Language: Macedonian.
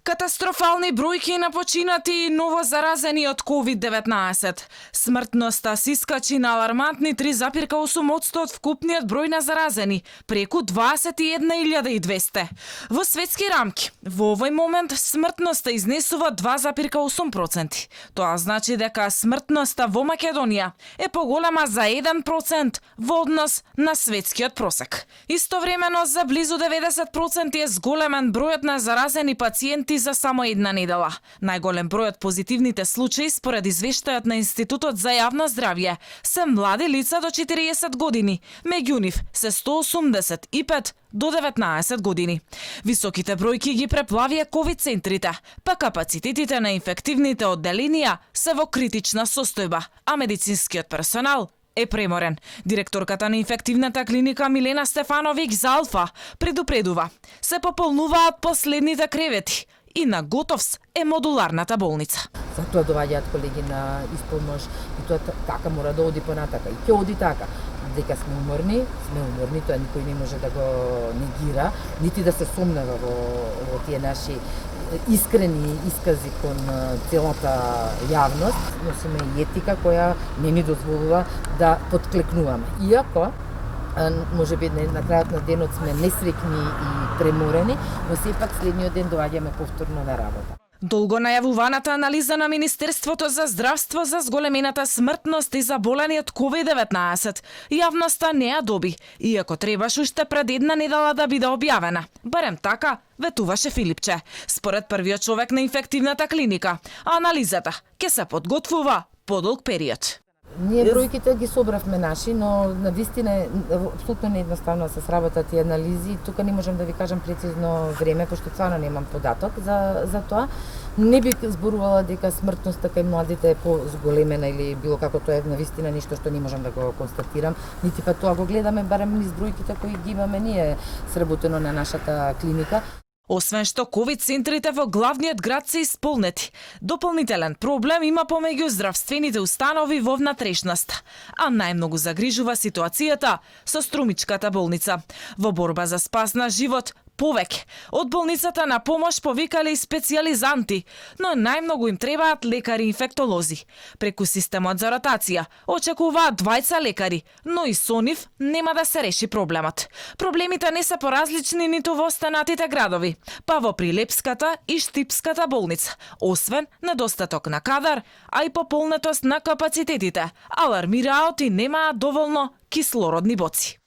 Катастрофални бројки на починати и ново заразени од COVID-19. Смртноста се искачи на алармантни 3,8% од вкупниот број на заразени, преку 21.200. Во светски рамки, во овој момент смртноста изнесува 2,8%. Тоа значи дека смртноста во Македонија е поголема за 1% во однос на светскиот просек. Истовремено за близу 90% е зголемен бројот на заразени пациенти за само една недела. Најголем број од позитивните случаи според извештајот на Институтот за јавно здравје се млади лица до 40 години, меѓу нив се 185 до 19 години. Високите бројки ги преплавија ковид центрите, па капацитетите на инфективните одделенија се во критична состојба, а медицинскиот персонал е преморен. Директорката на инфективната клиника Милена Стефановиќ за Алфа предупредува: се пополнуваат последните кревети и на готовс е модуларната болница. Затоа доаѓаат колеги на исполнож и тоа така мора да оди понатака и ќе оди така. Дека сме уморни, тоа никој не може да го негира, нити да се сомнева во тие наши искрени искази кон целата јавност. Носиме и етика која не ни дозволува да подклекнуваме. Иако може би на крајот на денот сме несреќни и преморени, но сепак следниот ден доаѓаме повторно на работа. Долго најавуваната анализа на Министерството за здравство за зголемената смртност и заболени од COVID-19 јавноста не ја доби, иако требаше уште пред една недела да биде објавена. Барем така ветуваше Филипче, според првиот човек на инфективната клиника. Анализата ќе се подготвува подолг период. Ние бројките ги собравме наши, но на вистина апсолутно неедноставно да се сработат тие анализи. Тука не можам да ви кажам прецизно време, пошто стварно немам податок за тоа. Не би зборувала дека смртноста кај младите е позголемена или било како тоа е на вистина нешто што не можам да го констатирам. Нити па тоа го гледаме барем низ бројките кои ги имаме ние сработено на нашата клиника. Освен што ковид центрите во главниот град се исполнети, дополнителен проблем има помеѓу здравствените установи во внатрешноста, а најмногу загрижува ситуацијата со Струмичката болница. Во борба за спас на живот, повеќе од болницата на помош повикале и специјализанти, но најмногу им требаат лекари-инфектолози. Преку системот за ротација очекуваат 20 лекари, но и со нив нема да се реши проблемот. Проблемите не се поразлични ниту во останатите градови, па во Прилепската и Штипската болница, освен недостаток на кадар, а и пополнетост на капацитетите, алармираат и немаат доволно кислородни боци.